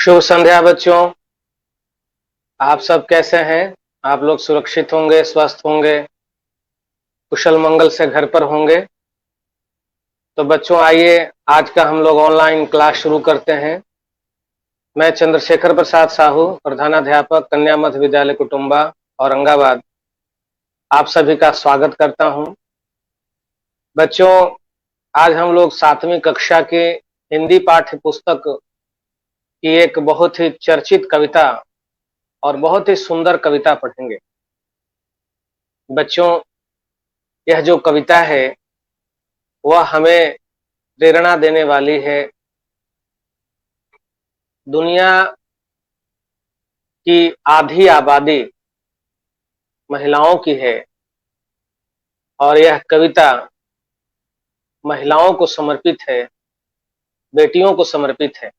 शुभ संध्या बच्चों। आप सब कैसे हैं? आप लोग सुरक्षित होंगे, स्वस्थ होंगे, कुशल मंगल से घर पर होंगे। तो बच्चों आइए आज का हम लोग ऑनलाइन क्लास शुरू करते हैं। मैं चंद्रशेखर प्रसाद साहू, प्रधानाध्यापक कन्या मध्य विद्यालय कुटुंबा औरंगाबाद, आप सभी का स्वागत करता हूं। बच्चों आज हम लोग 7वीं कक्षा के हिंदी पाठ्य पुस्तक की एक बहुत ही चर्चित कविता और बहुत ही सुंदर कविता पढ़ेंगे। बच्चों यह जो कविता है वह हमें प्रेरणा देने वाली है। दुनिया की आधी आबादी महिलाओं की है और यह कविता महिलाओं को समर्पित है, बेटियों को समर्पित है।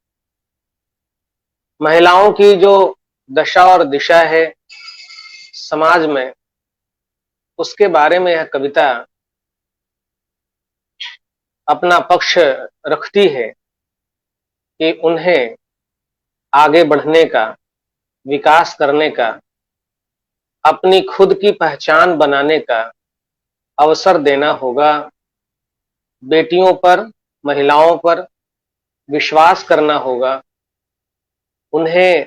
महिलाओं की जो दशा और दिशा है समाज में, उसके बारे में यह कविता अपना पक्ष रखती है कि उन्हें आगे बढ़ने का, विकास करने का, अपनी खुद की पहचान बनाने का अवसर देना होगा। बेटियों पर, महिलाओं पर विश्वास करना होगा। उन्हें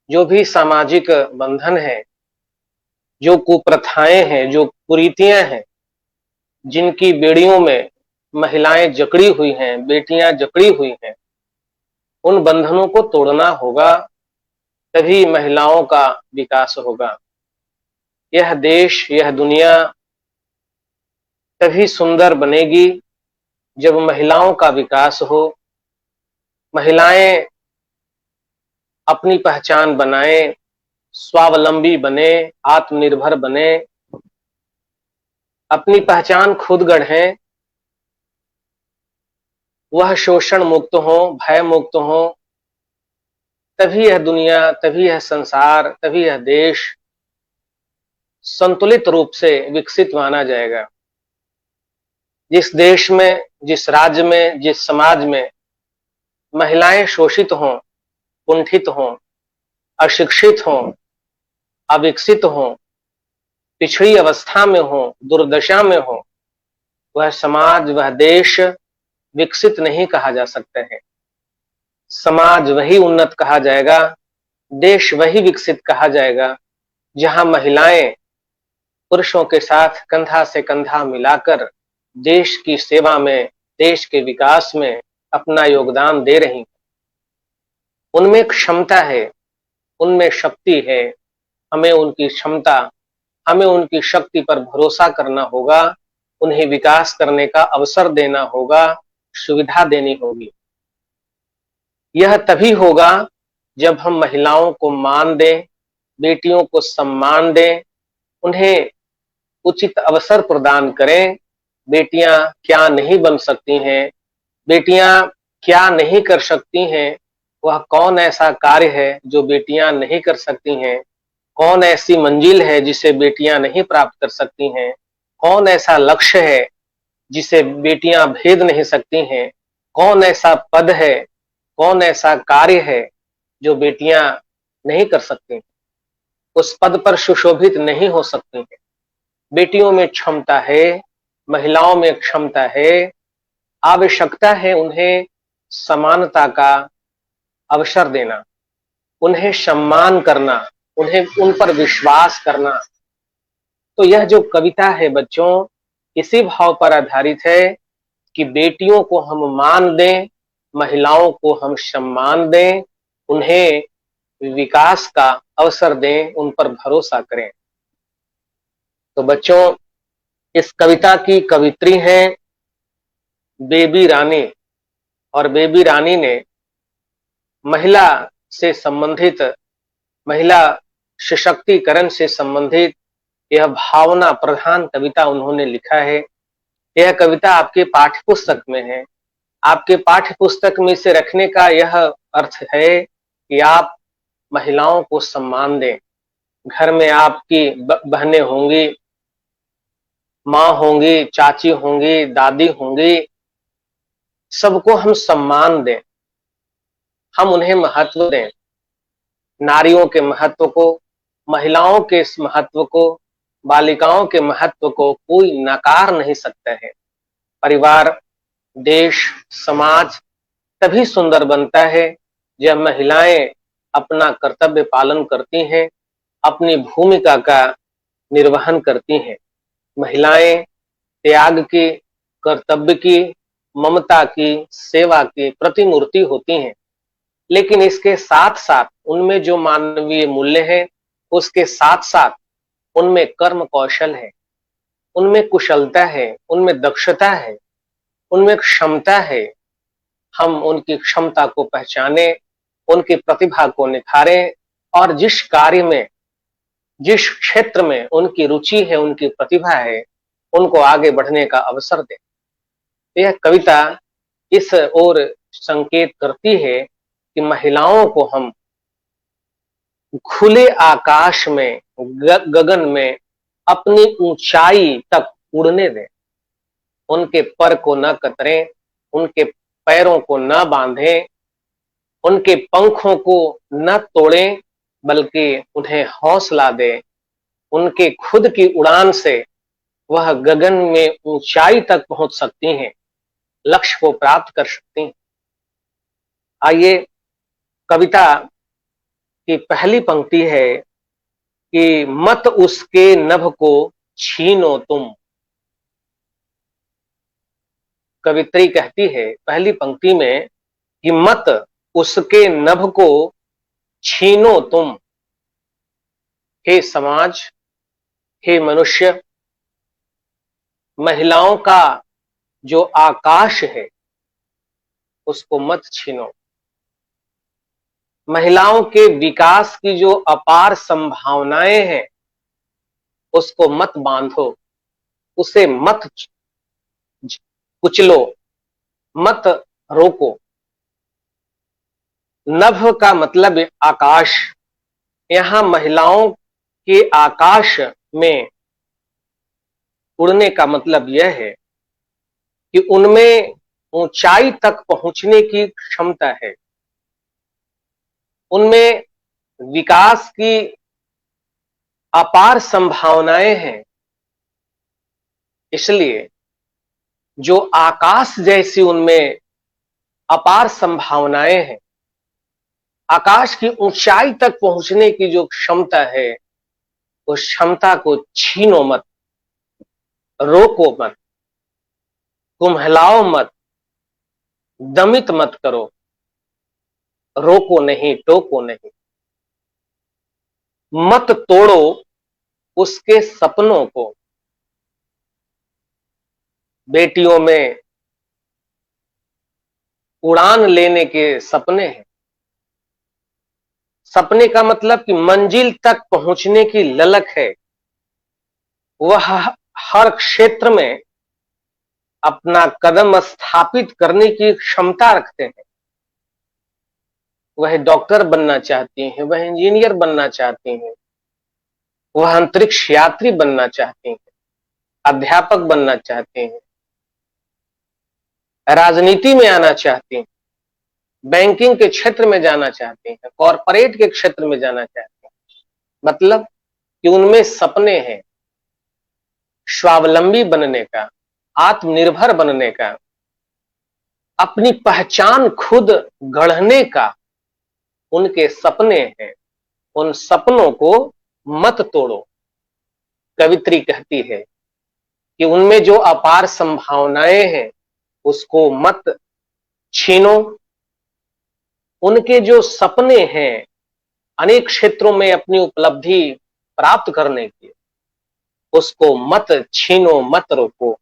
जो भी सामाजिक बंधन है, जो कुप्रथाएं हैं, जो कुरीतियां हैं, जिनकी बेड़ियों में महिलाएं जकड़ी हुई हैं, बेटियां जकड़ी हुई हैं, उन बंधनों को तोड़ना होगा, तभी महिलाओं का विकास होगा। यह देश, यह दुनिया तभी सुंदर बनेगी जब महिलाओं का विकास हो। महिलाएं अपनी पहचान बनाएं, स्वावलंबी बने, आत्मनिर्भर बने, अपनी पहचान खुद गढ़ें, वह शोषण मुक्त हो, भय मुक्त हो, तभी यह दुनिया, तभी यह संसार, तभी यह देश संतुलित रूप से विकसित माना जाएगा। जिस देश में, जिस राज्य में, जिस समाज में महिलाएं शोषित हों, कुंठित हों, अशिक्षित हों, अविकसित हों, पिछड़ी अवस्था में हों, दुर्दशा में हों, वह समाज, वह देश विकसित नहीं कहा जा सकता है। समाज वही उन्नत कहा जाएगा, देश वही विकसित कहा जाएगा जहां महिलाएं पुरुषों के साथ कंधा से कंधा मिलाकर देश की सेवा में, देश के विकास में अपना योगदान दे रही हैं। उनमें क्षमता है, उनमें शक्ति है। हमें उनकी क्षमता, हमें उनकी शक्ति पर भरोसा करना होगा, उन्हें विकास करने का अवसर देना होगा, सुविधा देनी होगी। यह तभी होगा जब हम महिलाओं को मान दें, बेटियों को सम्मान दें, उन्हें उचित अवसर प्रदान करें। बेटियां क्या नहीं बन सकती हैं, बेटियां क्या नहीं कर सकती हैं, वह कौन ऐसा कार्य है जो बेटियां नहीं कर सकती हैं, कौन ऐसी मंजिल है जिसे बेटियां नहीं प्राप्त कर सकती हैं, कौन ऐसा लक्ष्य है जिसे बेटियां भेद नहीं सकती हैं, कौन ऐसा पद है, कौन ऐसा कार्य है जो बेटियां नहीं कर सकती, उस पद पर सुशोभित नहीं हो सकती हैं। बेटियों में क्षमता है, महिलाओं में क्षमता है, आवश्यकता है उन्हें समानता का अवसर देना, उन्हें सम्मान करना, उन्हें उन पर विश्वास करना। तो यह जो कविता है बच्चों, इसी भाव पर आधारित है कि बेटियों को हम मान दें, महिलाओं को हम सम्मान दें, उन्हें विकास का अवसर दें, उन पर भरोसा करें। तो बच्चों इस कविता की कवित्री हैं बेबी रानी, और बेबी रानी ने महिला से संबंधित, महिला सशक्तिकरण से संबंधित यह भावना प्रधान कविता उन्होंने लिखा है। यह कविता आपके पाठ्य पुस्तक में है। आपके पाठ्य पुस्तक में इसे रखने का यह अर्थ है कि आप महिलाओं को सम्मान दें। घर में आपकी बहनें होंगी, माँ होंगी, चाची होंगी, दादी होंगी, सबको हम सम्मान दें। हम उन्हें महत्व दें। नारियों के महत्व को, महिलाओं के इस महत्व को, बालिकाओं के महत्व को कोई नकार नहीं सकता है। परिवार, देश, समाज तभी सुंदर बनता है जब महिलाएं अपना कर्तव्य पालन करती हैं, अपनी भूमिका का निर्वहन करती हैं। महिलाएं त्याग की, कर्तव्य की, ममता की, सेवा की प्रतिमूर्ति होती हैं। लेकिन इसके साथ साथ उनमें जो मानवीय मूल्य है, उसके साथ साथ उनमें कर्म कौशल है, उनमें कुशलता है, उनमें दक्षता है, उनमें क्षमता है। हम उनकी क्षमता को पहचाने, उनकी प्रतिभा को निखारें और जिस कार्य में, जिस क्षेत्र में उनकी रुचि है, उनकी प्रतिभा है, उनको आगे बढ़ने का अवसर दें। यह कविता इस ओर संकेत करती है कि महिलाओं को हम खुले आकाश में, गगन में अपनी ऊंचाई तक उड़ने दें। उनके पर को न कतरें, उनके पैरों को न बांधें, उनके पंखों को न तोड़ें, बल्कि उन्हें हौसला दें। उनके खुद की उड़ान से वह गगन में ऊंचाई तक पहुंच सकती हैं, लक्ष्य को प्राप्त कर सकती हैं। आइए, कविता की पहली पंक्ति है कि मत उसके नभ को छीनो तुम। कवित्री कहती है पहली पंक्ति में कि मत उसके नभ को छीनो तुम। हे समाज, हे मनुष्य, महिलाओं का जो आकाश है उसको मत छीनो। महिलाओं के विकास की जो अपार संभावनाएं हैं उसको मत बांधो, उसे मत कुचलो, मत रोको। नभ का मतलब आकाश। यहां महिलाओं के आकाश में उड़ने का मतलब यह है कि उनमें ऊंचाई तक पहुंचने की क्षमता है, उनमें विकास की अपार संभावनाएं हैं। इसलिए जो आकाश जैसी उनमें अपार संभावनाएं हैं, आकाश की ऊंचाई तक पहुंचने की जो क्षमता है, उस क्षमता को छीनो मत, रोको मत, कुम्हलाओ मत, दमित मत करो, रोको नहीं, टोको नहीं। मत तोड़ो उसके सपनों को। बेटियों में उड़ान लेने के सपने हैं। सपने का मतलब कि मंजिल तक पहुंचने की ललक है। वह हर क्षेत्र में अपना कदम स्थापित करने की क्षमता रखते हैं। वह डॉक्टर बनना चाहती हैं, वह इंजीनियर बनना चाहती हैं, वह अंतरिक्ष यात्री बनना चाहती हैं, अध्यापक बनना चाहते हैं, राजनीति में आना चाहती हैं, बैंकिंग के क्षेत्र में जाना चाहते हैं, कॉरपोरेट के क्षेत्र में जाना चाहते हैं। मतलब कि उनमें सपने हैं स्वावलंबी बनने का, आत्मनिर्भर बनने का, अपनी पहचान खुद गढ़ने का उनके सपने हैं। उन सपनों को मत तोड़ो। कवित्री कहती है कि उनमें जो अपार संभावनाएं हैं उसको मत छीनो। उनके जो सपने हैं अनेक क्षेत्रों में अपनी उपलब्धि प्राप्त करने की, उसको मत छीनो, मत रोको।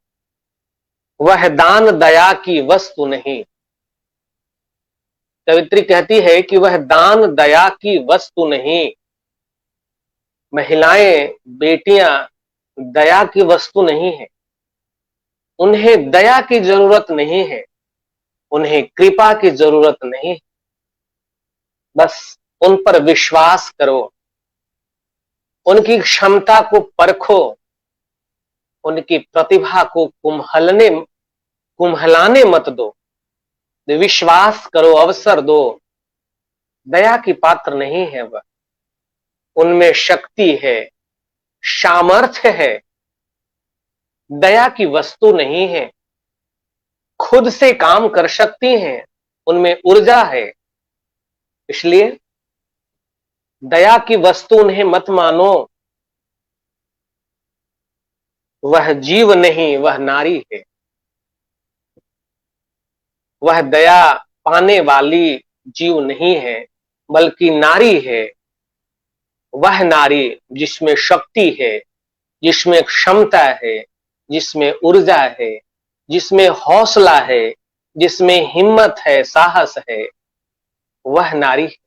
वह दान दया की वस्तु नहीं। कवित्री कहती है कि वह दान दया की वस्तु नहीं। महिलाएं, बेटियां दया की वस्तु नहीं है। उन्हें दया की जरूरत नहीं है, उन्हें कृपा की जरूरत नहीं है। बस उन पर विश्वास करो, उनकी क्षमता को परखो, उनकी प्रतिभा को कुम्हलाने मत दो। विश्वास करो, अवसर दो, दया की पात्र नहीं है वह। उनमें शक्ति है, सामर्थ्य है, दया की वस्तु नहीं है, खुद से काम कर सकती हैं, उनमें ऊर्जा है। इसलिए दया की वस्तु उन्हें मत मानो। वह जीव नहीं, वह नारी है। वह दया पाने वाली जीव नहीं है, बल्कि नारी है। वह नारी जिसमें शक्ति है, जिसमें क्षमता है, जिसमें ऊर्जा है, जिसमें हौसला है, जिसमें हिम्मत है, साहस है, वह नारी है।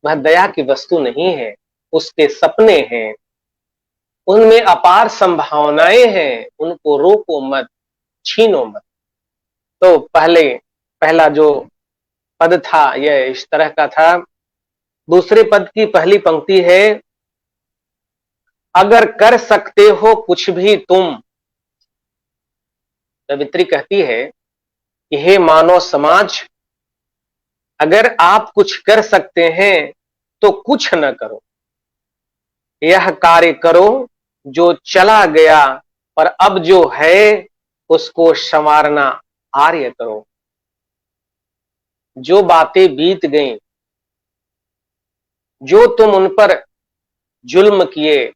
वह दया की वस्तु नहीं है, उसके सपने हैं, उनमें अपार संभावनाएं हैं, उनको रोको मत, छीनो मत। तो पहला जो पद था यह इस तरह का था। दूसरे पद की पहली पंक्ति है, अगर कर सकते हो कुछ भी तुम। कवित्री कहती है कि हे मानव समाज, अगर आप कुछ कर सकते हैं तो कुछ न करो, यह कार्य करो जो चला गया, पर अब जो है उसको संवारना आर्य करो। जो बातें बीत गईं, जो तुम उन पर जुल्म किए,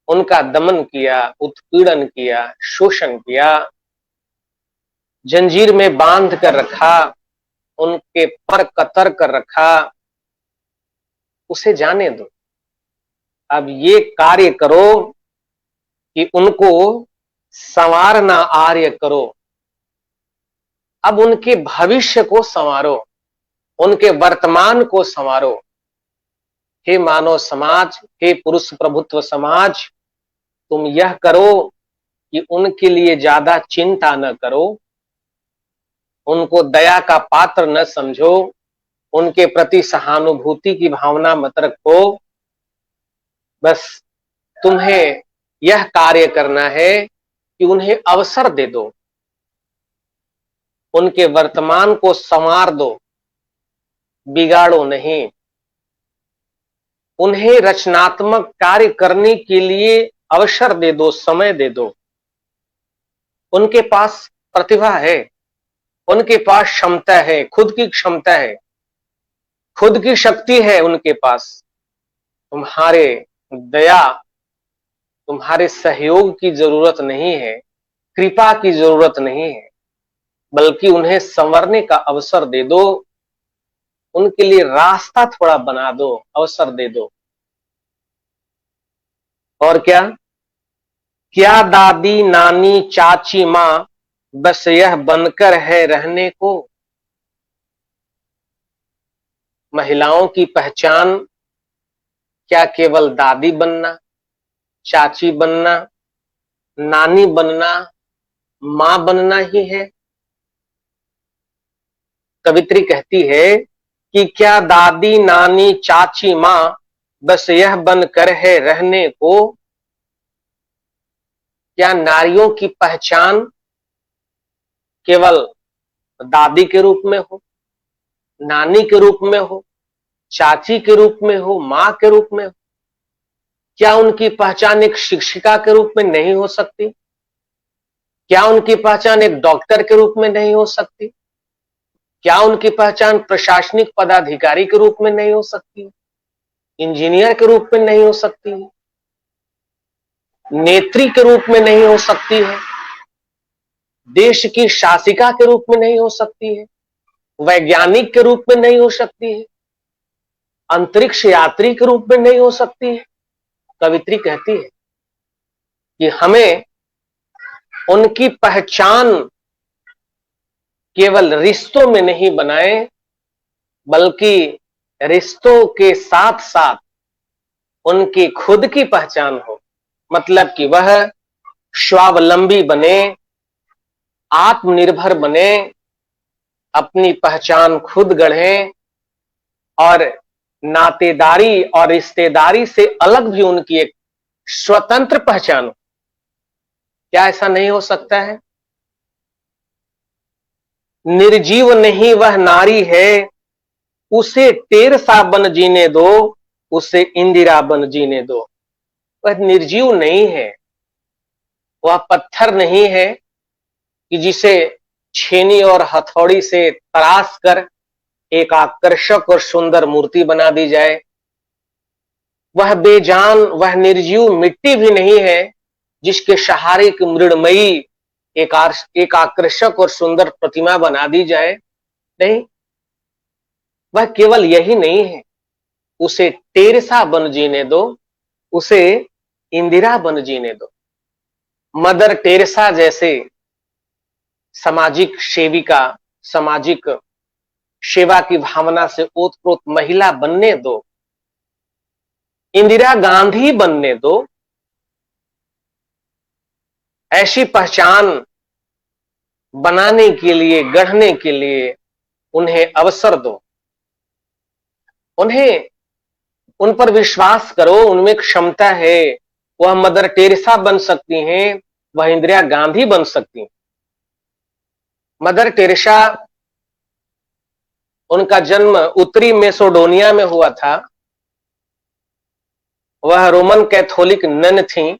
उनका दमन किया, उत्पीड़न किया, शोषण किया, जंजीर में बांध कर रखा, उनके पर कतर कर रखा, उसे जाने दो। अब ये कार्य करो कि उनको संवारना आर्य करो। अब उनके भविष्य को संवारो, उनके वर्तमान को संवारो। हे मानव समाज, हे पुरुष प्रभुत्व समाज, तुम यह करो कि उनके लिए ज्यादा चिंता न करो, उनको दया का पात्र न समझो, उनके प्रति सहानुभूति की भावना मत रखो। बस तुम्हें यह कार्य करना है कि उन्हें अवसर दे दो, उनके वर्तमान को संवार दो, बिगाड़ो नहीं। उन्हें रचनात्मक कार्य करने के लिए अवसर दे दो, समय दे दो। उनके पास प्रतिभा है, उनके पास क्षमता है, खुद की क्षमता है, खुद की शक्ति है उनके पास। तुम्हारे दया, तुम्हारे सहयोग की जरूरत नहीं है, कृपा की जरूरत नहीं है, बल्कि उन्हें संवरने का अवसर दे दो, उनके लिए रास्ता थोड़ा बना दो, अवसर दे दो। और क्या क्या दादी नानी चाची मां बस यह बनकर है रहने को। महिलाओं की पहचान क्या केवल दादी बनना, चाची बनना, नानी बनना, मां बनना ही है? कवित्री कहती है कि क्या दादी नानी चाची मां बस यह बनकर है रहने को। क्या नारियों की पहचान केवल दादी के रूप में हो, नानी के रूप में हो, चाची के रूप में हो, मां के रूप में हो? क्या उनकी पहचान एक शिक्षिका के रूप में नहीं हो सकती? क्या उनकी पहचान एक डॉक्टर के रूप में नहीं हो सकती? क्या उनकी पहचान प्रशासनिक पदाधिकारी के रूप में नहीं हो सकती? इंजीनियर के रूप में नहीं हो सकती? नेत्री के रूप में नहीं हो सकती है? देश की शासिका के रूप में नहीं हो सकती है? वैज्ञानिक के रूप में नहीं हो सकती है? अंतरिक्ष यात्री के रूप में नहीं हो सकती है? कवित्री कहती है कि हमें उनकी पहचान केवल रिश्तों में नहीं बनाए, बल्कि रिश्तों के साथ साथ उनकी खुद की पहचान हो। मतलब कि वह स्वावलंबी बने, आत्मनिर्भर बने, अपनी पहचान खुद गढ़ें, और नातेदारी और रिश्तेदारी से अलग भी उनकी एक स्वतंत्र पहचान हो। क्या ऐसा नहीं हो सकता है? निर्जीव नहीं वह नारी है, उसे टेरसा बन जीने दो, उसे इंदिरा बन जीने दो। वह निर्जीव नहीं है, वह पत्थर नहीं है कि जिसे छेनी और हथौड़ी से तराश कर एक आकर्षक और सुंदर मूर्ति बना दी जाए। वह बेजान, वह निर्जीव मिट्टी भी नहीं है जिसके सहारे एक मृणमयी एक आकर्षक और सुंदर प्रतिमा बना दी जाए। नहीं, वह केवल यही नहीं है, उसे टेरेसा बन जीने दो, उसे इंदिरा बन जीने दो। मदर टेरेसा जैसे सामाजिक सेविका, सामाजिक सेवा की भावना से ओतप्रोत महिला बनने दो, इंदिरा गांधी बनने दो। ऐसी पहचान बनाने के लिए, गढ़ने के लिए उन्हें अवसर दो, उन्हें उन पर विश्वास करो, उनमें क्षमता है, वह मदर टेरेसा बन सकती हैं, वह इंदिरा गांधी बन सकती हैं। मदर टेरेसा, उनका जन्म उत्तरी मेसोडोनिया में हुआ था। वह रोमन कैथोलिक नन थी।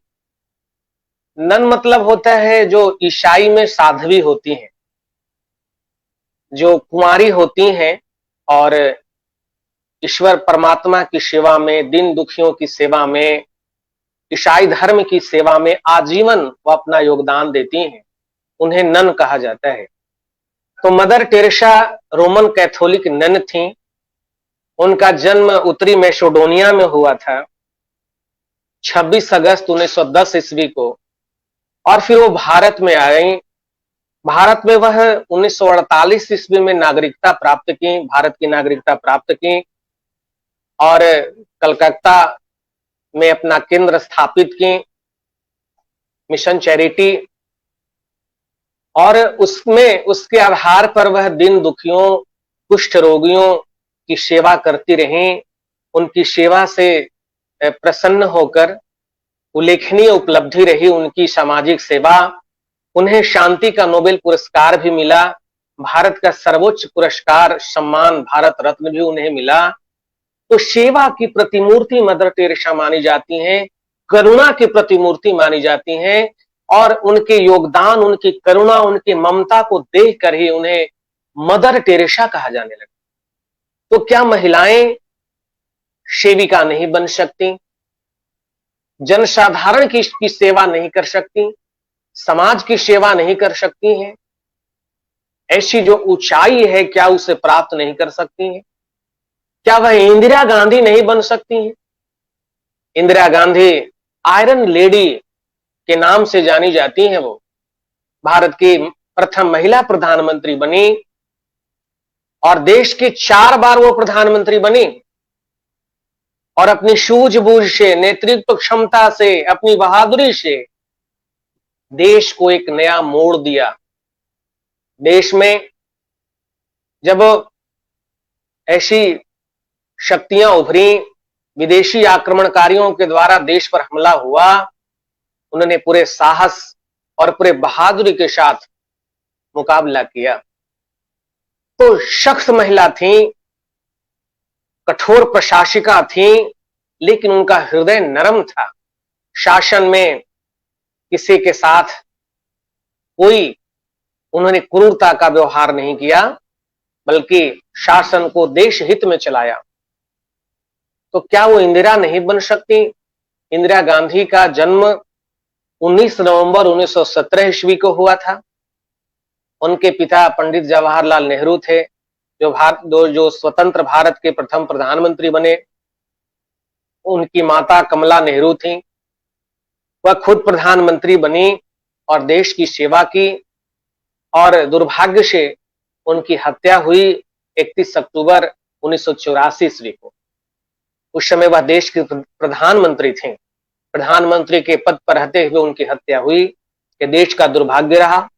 नन मतलब होता है जो ईसाई में साध्वी होती हैं, जो कुंवारी होती हैं और ईश्वर परमात्मा की सेवा में, दिन दुखियों की सेवा में, ईसाई धर्म की सेवा में आजीवन वह अपना योगदान देती हैं। उन्हें नन कहा जाता है। तो Mother Teresa Roman Catholic nun थी। उनका जन्म उत्तरी मैसेडोनिया में हुआ था 26 अगस्त 1910 ईस्वी को, और फिर वो भारत में आ गई। भारत में वह 1948 ईस्वी में नागरिकता प्राप्त की, भारत की नागरिकता प्राप्त की और कलकत्ता में अपना केंद्र स्थापित की, मिशन चैरिटी। और उसमें उसके आधार पर वह दिन दुखियों, कुष्ठ रोगियों की सेवा करती रहीं। उनकी सेवा से प्रसन्न होकर उल्लेखनीय उपलब्धि रही उनकी सामाजिक सेवा। उन्हें शांति का नोबेल पुरस्कार भी मिला, भारत का सर्वोच्च पुरस्कार सम्मान भारत रत्न भी उन्हें मिला। तो सेवा की प्रतिमूर्ति मदर टेरेसा मानी जाती हैं, करुणा की प्रतिमूर्ति मानी जाती हैं, और उनके योगदान, उनकी करुणा, उनकी ममता को देखकर ही उन्हें मदर टेरेसा कहा जाने लगा। तो क्या महिलाएं सेविका नहीं बन सकती? जनसाधारण की सेवा नहीं कर सकती? समाज की सेवा नहीं कर सकती हैं? ऐसी जो ऊंचाई है, क्या उसे प्राप्त नहीं कर सकती हैं? क्या वह इंदिरा गांधी नहीं बन सकती हैं? इंदिरा गांधी आयरन लेडी के नाम से जानी जाती हैं। वो भारत की प्रथम महिला प्रधानमंत्री बनी और देश की 4 बार वो प्रधानमंत्री बनी, और अपनी सूझबूझ से, नेतृत्व क्षमता से, अपनी बहादुरी से देश को एक नया मोड़ दिया। देश में जब ऐसी शक्तियां उभरी, विदेशी आक्रमणकारियों के द्वारा देश पर हमला हुआ, उन्होंने पूरे साहस और पूरे बहादुरी के साथ मुकाबला किया। तो सख्त महिला थी, कठोर प्रशासिका थी, लेकिन उनका हृदय नरम था। शासन में किसी के साथ कोई उन्होंने क्रूरता का व्यवहार नहीं किया, बल्कि शासन को देश हित में चलाया। तो क्या वो इंदिरा नहीं बन सकती? इंदिरा गांधी का जन्म 19 नवंबर 1917 ईस्वी को हुआ था। उनके पिता पंडित जवाहरलाल नेहरू थे, जो स्वतंत्र भारत के प्रथम प्रधानमंत्री बने। उनकी माता कमला नेहरू थी, वह खुद प्रधानमंत्री बनी और देश की सेवा की, और दुर्भाग्य से उनकी हत्या हुई 31 अक्टूबर 1984 ईस्वी को। उस समय वह देश के प्रधानमंत्री थे। प्रधानमंत्री के पद पर रहते हुए उनकी हत्या हुई। यह देश का दुर्भाग्य रहा।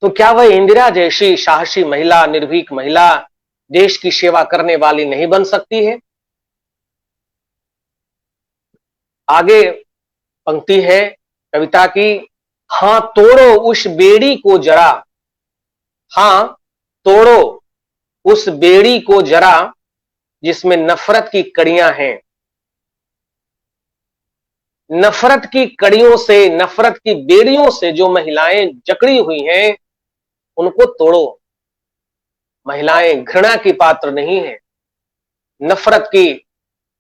तो क्या वह इंदिरा जैसी साहसी महिला, निर्भीक महिला, देश की सेवा करने वाली नहीं बन सकती है? आगे पंक्ति है कविता की, हां तोड़ो उस बेड़ी को जरा, हां तोड़ो उस बेड़ी को जरा जिसमें नफरत की कड़ियां हैं, नफरत की कड़ियों से, नफरत की बेड़ियों से जो महिलाएं जकड़ी हुई हैं, उनको तोड़ो। महिलाएं घृणा की पात्र नहीं है, नफरत की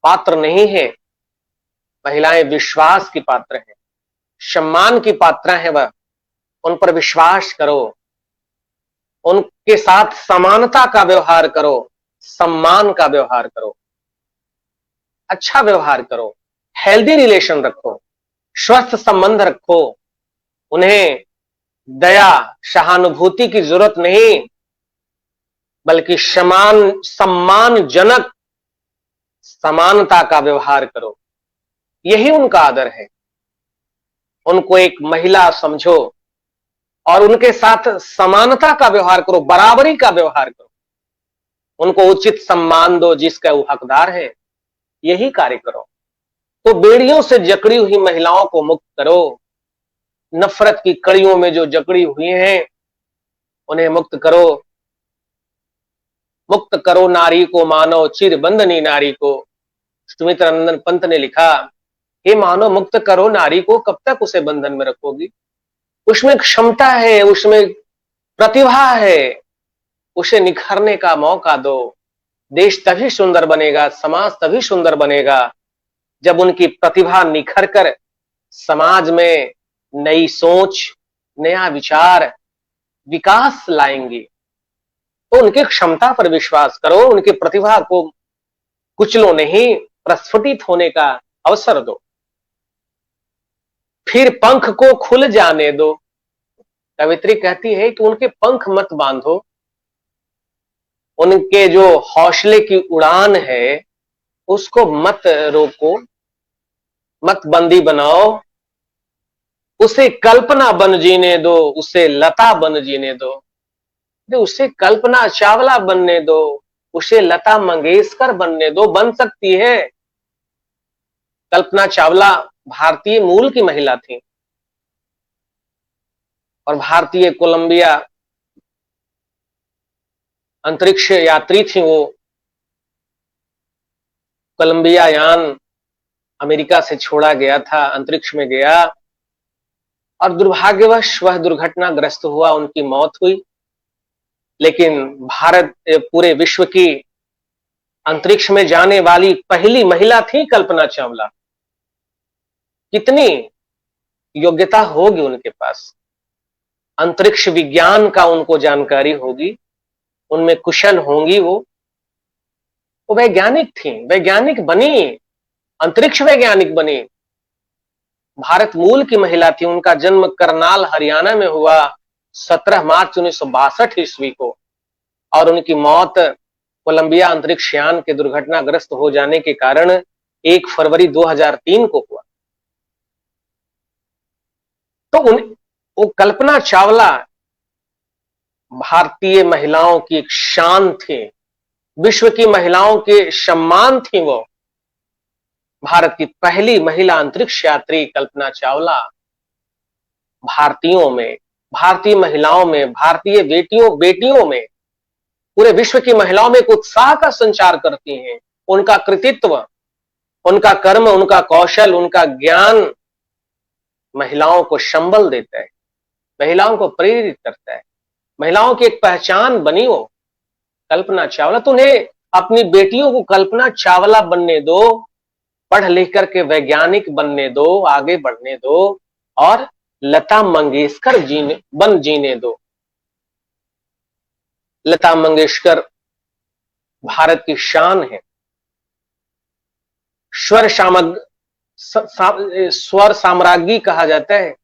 पात्र नहीं है। महिलाएं विश्वास की पात्र हैं, सम्मान की पात्र है। वह, उन पर विश्वास करो, उनके साथ समानता का व्यवहार करो, सम्मान का व्यवहार करो, अच्छा व्यवहार करो, हेल्दी रिलेशन रखो, स्वस्थ संबंध रखो। उन्हें दया सहानुभूति की जरूरत नहीं, बल्कि सम्मानजनक समानता का व्यवहार करो। यही उनका आदर है। उनको एक महिला समझो और उनके साथ समानता का व्यवहार करो, बराबरी का व्यवहार करो, उनको उचित सम्मान दो जिसका वो हकदार है। यही कार्य करो। तो बेड़ियों से जकड़ी हुई महिलाओं को मुक्त करो, नफरत की कड़ियों में जो जकड़ी हुई हैं उन्हें मुक्त करो। मुक्त करो नारी को मानव चिर बंधनी नारी को। सुमित्रानंदन पंत ने लिखा, हे मानव, मुक्त करो नारी को, कब तक उसे बंधन में रखोगी? उसमें क्षमता है, उसमें प्रतिभा है, उसे निखरने का मौका दो। देश तभी सुंदर बनेगा, समाज तभी सुंदर बनेगा जब उनकी प्रतिभा निखर कर समाज में नई सोच, नया विचार, विकास लाएंगी। तो उनकी क्षमता पर विश्वास करो, उनकी प्रतिभा को कुचलो नहीं, प्रस्फुटित होने का अवसर दो। फिर पंख को खुल जाने दो। कवित्री कहती है कि उनके पंख मत बांधो, उनके जो हौसले की उड़ान है उसको मत रोको, मत बंदी बनाओ। उसे कल्पना बन जीने दो, उसे लता बन जीने दो। उसे कल्पना चावला बनने दो, उसे लता मंगेशकर बनने दो। बन सकती है। कल्पना चावला भारतीय मूल की महिला थी और भारतीय कोलंबिया अंतरिक्ष यात्री थी। वो कोलंबिया यान अमेरिका से छोड़ा गया था, अंतरिक्ष में गया और दुर्भाग्यवश वह दुर्घटनाग्रस्त हुआ, उनकी मौत हुई। लेकिन भारत पूरे विश्व की अंतरिक्ष में जाने वाली पहली महिला थी कल्पना चावला। कितनी योग्यता होगी उनके पास, अंतरिक्ष विज्ञान का उनको जानकारी होगी, उनमें कुशल होंगी। वो वैज्ञानिक थी, वैज्ञानिक बनी, अंतरिक्ष वैज्ञानिक बनी। भारत मूल की महिला थी। उनका जन्म करनाल हरियाणा में हुआ 17 मार्च 1962 ईस्वी को और उनकी मौत कोलंबिया अंतरिक्ष यान के दुर्घटनाग्रस्त हो जाने के कारण 1 फरवरी 2003 को हुआ। तो वो कल्पना चावला भारतीय महिलाओं की एक शान थी, विश्व की महिलाओं के सम्मान थी। वो भारत की पहली महिला अंतरिक्ष यात्री कल्पना चावला भारतीयों में, भारतीय महिलाओं में, भारतीय बेटियों में, पूरे विश्व की महिलाओं में एक उत्साह का संचार करती हैं। उनका कृतित्व, उनका कर्म, उनका कौशल, उनका ज्ञान महिलाओं को संबल देता है, महिलाओं को प्रेरित करता है, महिलाओं की एक पहचान बनी हो कल्पना चावला। तो उन्हें अपनी बेटियों को कल्पना चावला बनने दो, पढ़ लिख करके वैज्ञानिक बनने दो, आगे बढ़ने दो और लता मंगेशकर बन जीने दो। लता मंगेशकर भारत की शान है। स्वर साम्राज्ञी कहा जाता है,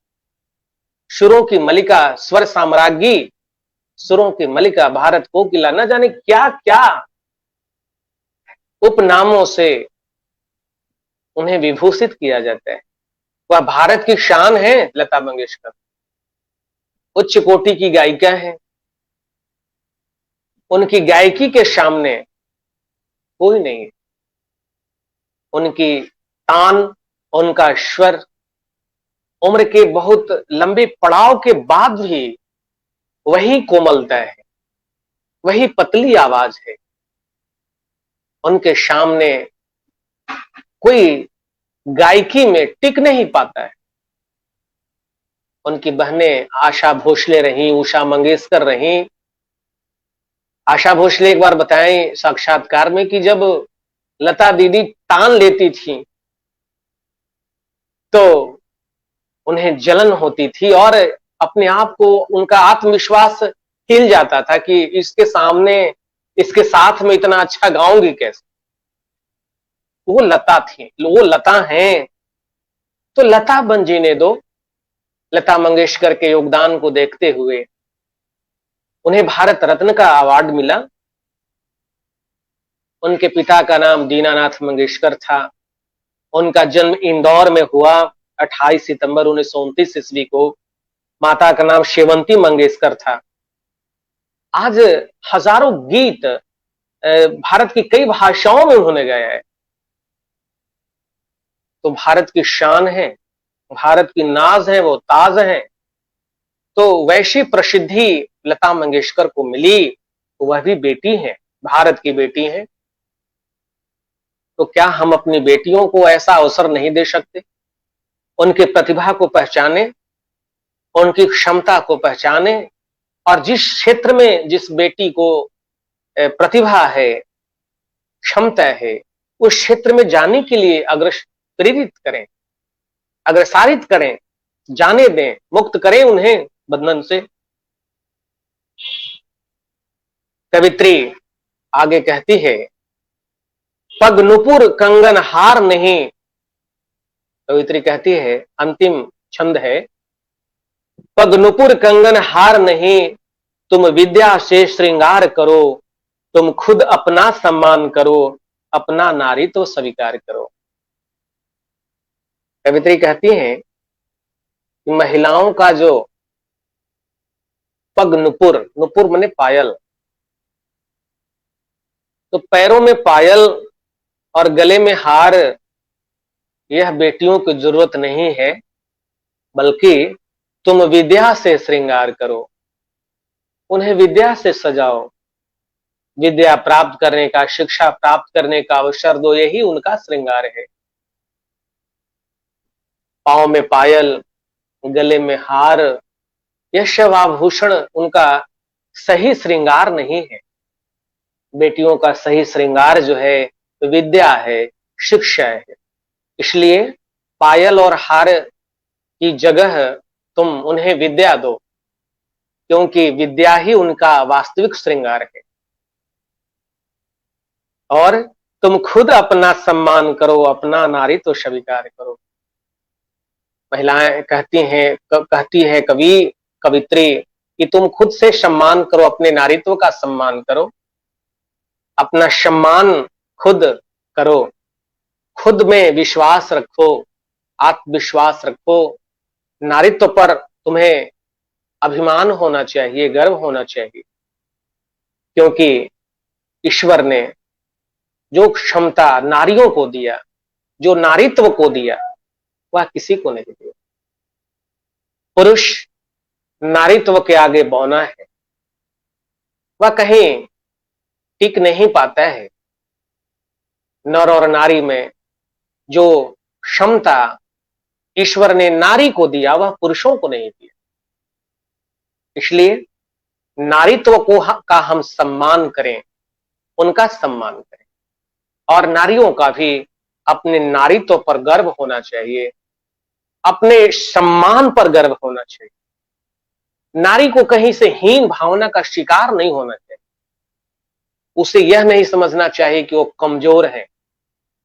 सुरों की मलिका, स्वर साम्राज्ञी, सुरों की मलिका, भारत कोकिला, न जाने क्या क्या उपनामों से उन्हें विभूषित किया जाता है। वह भारत की शान है लता मंगेशकर, उच्च कोटि की गायिका है। उनकी गायकी के सामने कोई नहीं है। उनकी तान, उनका स्वर उम्र के बहुत लंबे पड़ाव के बाद भी वही कोमलता है, वही पतली आवाज है। उनके सामने कोई गायकी में टिक नहीं पाता है। उनकी बहनें आशा भोसले रहीं, उषा मंगेशकर रहीं। आशा भोसले एक बार बताएं साक्षात्कार में कि जब लता दीदी तान लेती थी तो उन्हें जलन होती थी और अपने आप को, उनका आत्मविश्वास हिल जाता था कि इसके सामने, इसके साथ में इतना अच्छा गाऊंगी कैसे। वो लता थी, वो लता हैं, तो लता बन जीने दो। लता मंगेशकर के योगदान को देखते हुए उन्हें भारत रत्न का अवार्ड मिला। उनके पिता का नाम दीनानाथ मंगेशकर था। उनका जन्म इंदौर में हुआ 28 सितंबर 1929 ईस्वी को। माता का नाम शेवंती मंगेशकर था। आज हजारों गीत भारत की कई भाषाओं में उन्होंने गाया है। तो भारत की शान है, भारत की नाज है, वो ताज है। तो वैसी प्रसिद्धि लता मंगेशकर को मिली, वह भी बेटी है, भारत की बेटी है। तो क्या हम अपनी बेटियों को ऐसा अवसर नहीं दे सकते? उनकी प्रतिभा को पहचाने, उनकी क्षमता को पहचाने, और जिस क्षेत्र में जिस बेटी को प्रतिभा है, क्षमता है, उस क्षेत्र में जाने के लिए प्रेरित करें, अग्रसारित करें, जाने दें, मुक्त करें उन्हें बंधन से। कवित्री आगे कहती है, पग नुपुर कंगन हार नहीं। कवित्री कहती है, अंतिम छंद है, पग नुपुर कंगन हार नहीं, तुम विद्या से श्रृंगार करो, तुम खुद अपना सम्मान करो, अपना नारीत्व स्वीकार करो। कवित्री कहती है कि महिलाओं का जो पग नुपुर, नुपुर माने पायल, तो पैरों में पायल और गले में हार, यह बेटियों की जरूरत नहीं है, बल्कि तुम विद्या से श्रृंगार करो, उन्हें विद्या से सजाओ, विद्या प्राप्त करने का, शिक्षा प्राप्त करने का अवसर दो, यही उनका श्रृंगार है। पांव में पायल, गले में हार, यह सब आभूषण उनका सही श्रृंगार नहीं है। बेटियों का सही श्रृंगार जो है विद्या है, शिक्षा है। इसलिए पायल और हार की जगह तुम उन्हें विद्या दो, क्योंकि विद्या ही उनका वास्तविक श्रृंगार है। और तुम खुद अपना सम्मान करो, अपना नारीत्व स्वीकार करो। महिलाएं कहती है कवित्री कि तुम खुद से सम्मान करो, अपने नारीत्व का सम्मान करो, अपना सम्मान खुद करो, खुद में विश्वास रखो, आत्मविश्वास रखो। नारीत्व पर तुम्हें अभिमान होना चाहिए, गर्व होना चाहिए, क्योंकि ईश्वर ने जो क्षमता नारियों को दिया, जो नारीत्व को दिया, वह किसी को नहीं दिया। पुरुष नारीत्व के आगे बौना है, वह कहीं टिक नहीं पाता है। नर और नारी में जो क्षमता ईश्वर ने नारी को दिया, वह पुरुषों को नहीं दिया। इसलिए नारीत्व का हम सम्मान करें, उनका सम्मान करें, और नारियों का भी अपने नारीत्व पर गर्व होना चाहिए, अपने सम्मान पर गर्व होना चाहिए। नारी को कहीं से हीन भावना का शिकार नहीं होना चाहिए। उसे यह नहीं समझना चाहिए कि वो कमजोर है,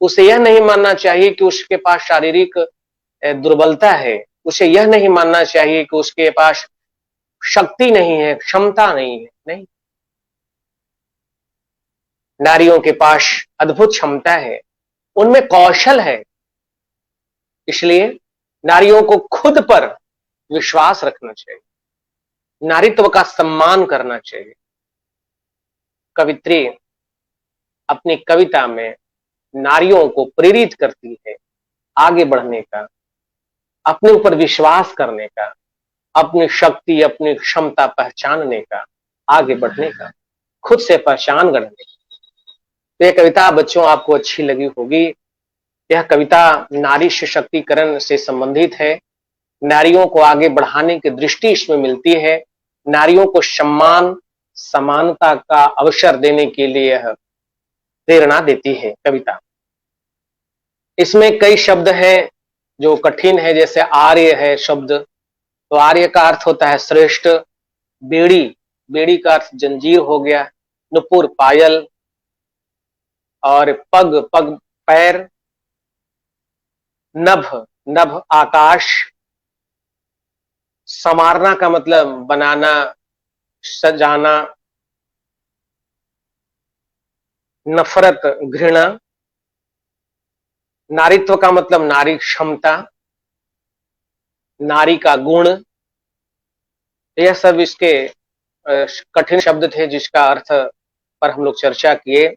उसे यह नहीं मानना चाहिए कि उसके पास शारीरिक दुर्बलता है, उसे यह नहीं मानना चाहिए कि उसके पास शक्ति नहीं है, क्षमता नहीं है। नहीं, नारियों के पास अद्भुत क्षमता है, उनमें कौशल है। इसलिए नारियों को खुद पर विश्वास रखना चाहिए, नारीत्व का सम्मान करना चाहिए। कवित्री अपनी कविता में नारियों को प्रेरित करती है आगे बढ़ने का, अपने ऊपर विश्वास करने का, अपनी शक्ति, अपनी क्षमता पहचानने का, आगे बढ़ने का। खुद से पहचान गढ़ने की। तो यह कविता बच्चों आपको अच्छी लगी होगी। यह कविता नारी सशक्तिकरण से संबंधित है। नारियों को आगे बढ़ाने की दृष्टि इसमें मिलती है। नारियों को सम्मान समानता का अवसर देने के लिए यह प्रेरणा देती है कविता। इसमें कई शब्द हैं जो कठिन है, जैसे आर्य है शब्द, तो आर्य का अर्थ होता है श्रेष्ठ। बेड़ी, बेड़ी का अर्थ जंजीर हो गया। नुपुर पायल, और पग, पग पैर। नभ, नभ आकाश। संवारना का मतलब बनाना, सजाना। नफरत घृणा। नारीत्व का मतलब नारी क्षमता, नारी का गुण। यह सब इसके कठिन शब्द थे जिसका अर्थ पर हम लोग चर्चा किए।